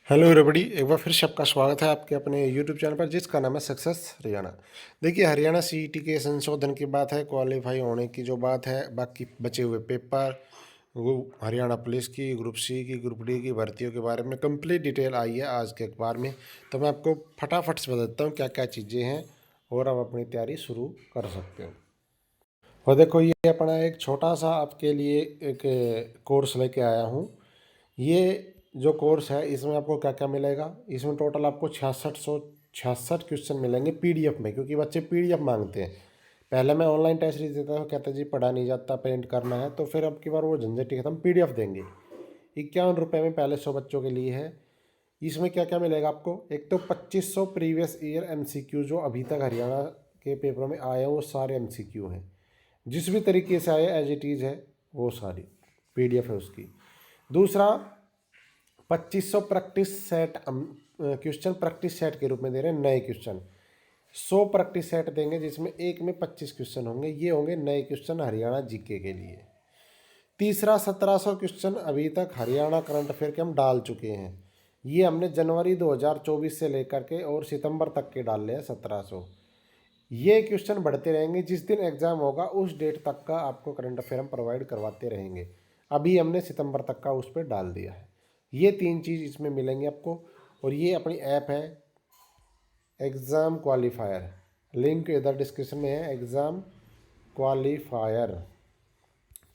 Hello everybody, एक बार फिर से आपका स्वागत है आपके अपने यूट्यूब चैनल पर जिसका नाम है सक्सेस हरियाणा। देखिए, हरियाणा सीईटी के संशोधन की बात है, क्वालिफाई होने की जो बात है, बाकी बचे हुए पेपर, वो हरियाणा पुलिस की, ग्रुप सी की, ग्रुप डी की भर्तियों के बारे में कंप्लीट डिटेल आई है आज के अखबार में। तो मैं आपको फटाफट से बता देता हूँ क्या क्या चीज़ें हैं और आप अपनी तैयारी शुरू कर सकते हो। और देखो, ये अपना एक छोटा सा आपके लिए एक कोर्स लेके आया हूँ। ये जो कोर्स है इसमें आपको क्या क्या मिलेगा, इसमें टोटल आपको 6666 क्वेश्चन मिलेंगे पीडीएफ में, क्योंकि बच्चे पीडीएफ मांगते हैं। पहले मैं ऑनलाइन टेस्ट ही देता था, कहते जी पढ़ा नहीं जाता, प्रिंट करना है, तो फिर अब की बार वो झंझट ही खत्म, पीडीएफ देंगे। 51 रुपये में पहले 100 बच्चों के लिए है। इसमें क्या क्या मिलेगा आपको, एक तो 2500 प्रीवियस ईयर एमसीक्यू जो अभी तक हरियाणा के पेपरों में आए हैं वो सारे एमसीक्यू हैं, जिस भी तरीके से आए एज इट इज़ है वो सारी पीडीएफ है उसकी। दूसरा, 2500 practice set question practice set के रूप में दे रहे हैं, नए क्वेश्चन 100 प्रैक्टिस सेट देंगे जिसमें एक में 25 क्वेश्चन होंगे, ये होंगे नए क्वेश्चन हरियाणा जीके के लिए। तीसरा, 1700 क्वेश्चन अभी तक हरियाणा करंट अफेयर के हम डाल चुके हैं, ये हमने जनवरी 2024 से लेकर के और सितंबर तक के डाल रहे हैं 1700। ये क्वेश्चन बढ़ते रहेंगे, जिस दिन एग्ज़ाम होगा उस डेट तक का आपको करंट अफेयर हम प्रोवाइड करवाते रहेंगे। अभी हमने सितंबर तक का उस पर डाल दिया है। ये तीन चीज़ इसमें मिलेंगे आपको। और ये अपनी ऐप है एग्ज़ाम क्वालिफायर, लिंक इधर डिस्क्रिप्शन में है, एग्ज़ाम क्वालिफायर।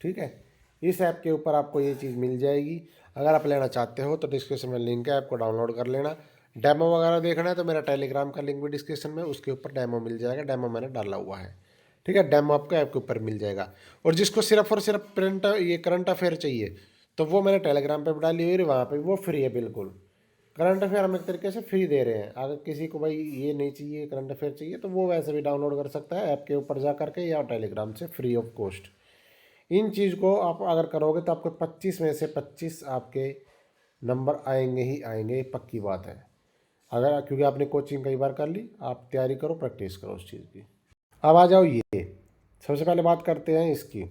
ठीक है, इस ऐप के ऊपर आपको ये चीज़ मिल जाएगी। अगर आप लेना चाहते हो तो डिस्क्रिप्शन में लिंक है, ऐप को डाउनलोड कर लेना। डेमो वगैरह देखना है तो मेरा टेलीग्राम का लिंक भी डिस्क्रिप्शन में, उसके ऊपर डेमो मिल जाएगा, डेमो मैंने डाला हुआ है। ठीक है, डेमो आपको ऐप के ऊपर मिल जाएगा। और जिसको सिर्फ और सिर्फ प्रिंट ये करंट अफेयर चाहिए तो वो मैंने टेलीग्राम पे भी डाली हुई है, वहाँ पे वो फ्री है बिल्कुल। करंट अफेयर हम एक तरीके से फ्री दे रहे हैं। अगर किसी को भाई ये नहीं चाहिए, करंट अफेयर चाहिए, तो वो वैसे भी डाउनलोड कर सकता है ऐप के ऊपर जा करके या टेलीग्राम से फ्री ऑफ कॉस्ट। इन चीज़ को आप अगर करोगे तो आपको 25 में से 25 आपके नंबर आएंगे ही आएंगे, ये पक्की बात है। अगर क्योंकि आपने कोचिंग कई बार कर ली, आप तैयारी करो, प्रैक्टिस करो उस चीज़ की। अब आ जाओ, ये सबसे पहले बात करते हैं इसकी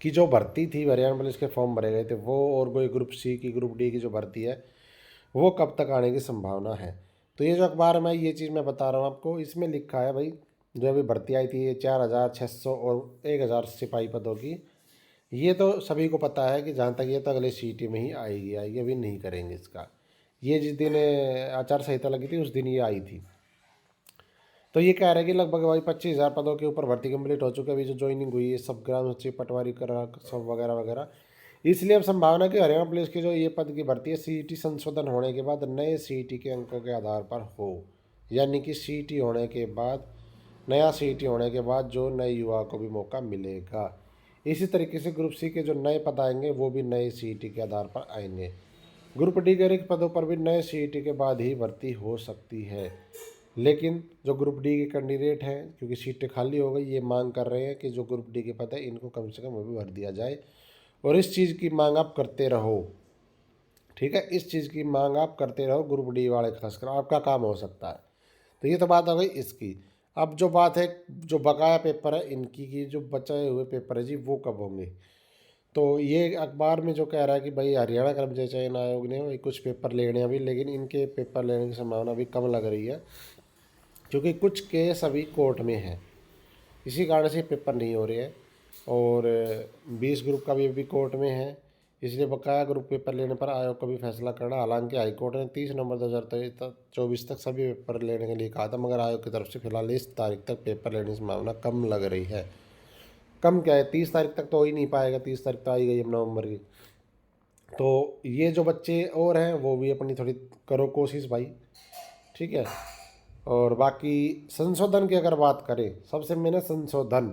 कि जो भर्ती थी हरियाणा पुलिस के फॉर्म भरे गए थे वो, और कोई ग्रुप सी की, ग्रुप डी की जो भर्ती है वो कब तक आने की संभावना है। तो ये जो अखबार में ये चीज़ मैं बता रहा हूँ आपको, इसमें लिखा है भाई, जो अभी भर्ती आई थी ये 4600 और 1000 सिपाही पदों की, ये तो सभी को पता है कि जहाँ तक ये तो अगले सीटी में ही आएगी, अभी नहीं करेंगे इसका। ये जिस दिन आचार संहिता लगी थी उस दिन ये आई थी। तो ये कह रहे हैं कि लगभग भाई 25,000 पदों के ऊपर भर्ती कंप्लीट हो चुकी है, अभी जो ज्वाइनिंग हुई है सब ग्राम सचिव, पटवारी, करा सब वगैरह वगैरह। इसलिए अब संभावना कि हरियाणा पुलिस की जो ये पद की भर्ती है सीईटी संशोधन होने के बाद नए सीईटी के अंकों के आधार पर हो, यानी कि सीईटी होने के बाद, नया सीईटी होने के बाद जो नए युवा को भी मौका मिलेगा। इसी तरीके से ग्रुप सी के जो नए पद आएंगे वो भी नए सीईटी के आधार पर आएंगे। ग्रुप डी के रिक्त पदों पर भी नए सीईटी के बाद ही भर्ती हो सकती है। लेकिन जो ग्रुप डी के कैंडिडेट हैं, क्योंकि सीटें खाली हो गई, ये मांग कर रहे हैं कि जो ग्रुप डी के पद है इनको कम से कम वो भी भर दिया जाए। और इस चीज़ की मांग आप करते रहो। ठीक है, इस चीज़ की मांग आप करते रहो, ग्रुप डी वाले खासकर, आपका काम हो सकता है। तो ये तो बात हो गई इसकी। अब जो बात है, जो बकाया पेपर है इनकी की, जो बचे हुए पेपर है जी वो कब होंगे। तो ये अखबार में जो कह रहा है कि भाई हरियाणा कर्मचारी चयन आयोग ने भाई कुछ पेपर लेने हैं अभी, लेकिन इनके पेपर लेने की संभावना अभी कम लग रही है, क्योंकि कुछ केस अभी कोर्ट में है, इसी कारण से पेपर नहीं हो रहे हैं। और 20 ग्रुप का भी अभी कोर्ट में है, इसलिए बकाया ग्रुप पेपर लेने पर आयोग को भी फैसला करना। हालांकि हाईकोर्ट ने 30 नवंबर 2024 तक सभी पेपर लेने के लिए कहा था, मगर आयोग की तरफ से फिलहाल इस तारीख तक पेपर लेने की संभावना कम लग रही है। कम क्या है, 30 तारीख तक तो हो ही नहीं पाएगा, 30 तारीख तो आई गई अब नवंबर की। तो ये जो बच्चे और हैं वो भी अपनी थोड़ी करो कोशिश भाई। ठीक है, और बाकी संशोधन की अगर बात करें, सबसे मैंने संशोधन,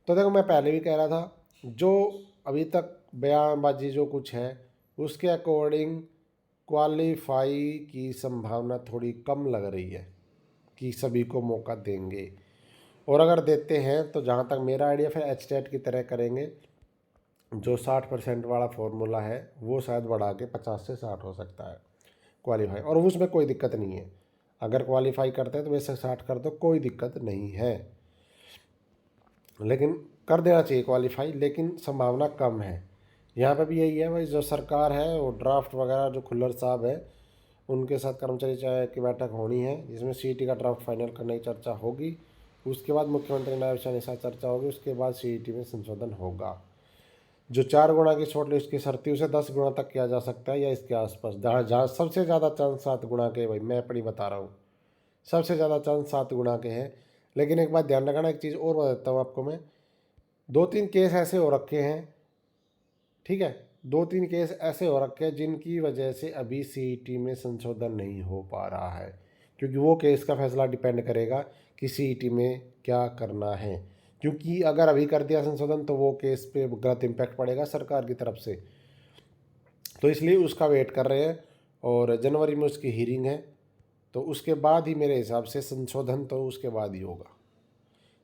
तो देखो मैं पहले भी कह रहा था, जो अभी तक बयानबाजी जो कुछ है उसके अकॉर्डिंग क्वालिफाई की संभावना थोड़ी कम लग रही है कि सभी को मौका देंगे। और अगर देते हैं तो जहाँ तक मेरा आइडिया, फिर एचटेट की तरह करेंगे, जो 60% वाला फॉर्मूला है वो शायद बढ़ा के 50 से 60 हो सकता है क्वालिफाई, और उसमें कोई दिक्कत नहीं है। अगर क्वालिफाई करते हैं तो वैसे 60 कर दो, कोई दिक्कत नहीं है। लेकिन कर देना चाहिए क्वालिफाई, लेकिन संभावना कम है। यहाँ पे भी यही है भाई, जो सरकार है वो ड्राफ्ट वगैरह, जो खुल्लर साहब है उनके साथ कर्मचारी की बैठक होनी है, जिसमें सीईटी का ड्राफ्ट फाइनल करने की चर्चा होगी। उसके बाद मुख्यमंत्री नायब शाह साथ चर्चा होगी। उसके बाद सीईटी में संशोधन होगा। जो 4 गुणा की शॉर्ट लिस्ट की शर्ती उसे 10 गुणा तक किया जा सकता है या इसके आसपास। जहाँ जहाँ सबसे ज़्यादा चांस 7 गुणा के, भाई मैं अपनी बता रहा हूँ, सबसे ज़्यादा चांस 7 गुणा के हैं। लेकिन एक बात ध्यान रखना, एक चीज़ और बता देता हूँ आपको मैं, 2-3 केस ऐसे हो रखे हैं, ठीक है, 2-3 केस ऐसे हो रखे हैं जिनकी वजह से अभी सीईटी में संशोधन नहीं हो पा रहा है, क्योंकि वो केस का फैसला डिपेंड करेगा कि सीईटी में क्या करना है। क्योंकि अगर अभी कर दिया संशोधन तो वो केस पे गलत इम्पैक्ट पड़ेगा सरकार की तरफ से, तो इसलिए उसका वेट कर रहे हैं। और जनवरी में उसकी हीरिंग है, तो उसके बाद ही मेरे हिसाब से संशोधन तो उसके बाद ही होगा।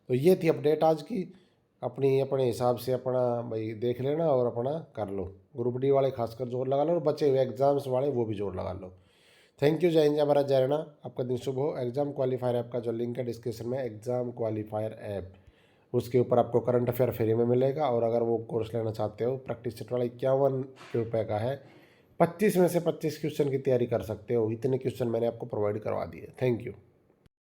तो ये थी अपडेट आज की। अपने हिसाब से अपना भाई देख लेना और अपना कर लो। ग्रुप डी वाले खासकर जोर लगा लो, और बचे हुए एग्जाम्स वाले वो भी जोर लगा लो। Thank you. जय हिंद, जय भारत, जय रहना। आपका दिन शुभ हो। एग्जाम क्वालिफायर ऐप का जो लिंक है डिस्क्रिप्शन में, एग्जाम क्वालिफायर ऐप, उसके ऊपर आपको करंट अफेयर फ्री में मिलेगा। और अगर वो कोर्स लेना चाहते हो प्रैक्टिस सेट वाला, 51 रुपये का है। 25 में से 25 क्वेश्चन की तैयारी कर सकते हो। इतने क्वेश्चन मैंने आपको प्रोवाइड करवा दिए। Thank you.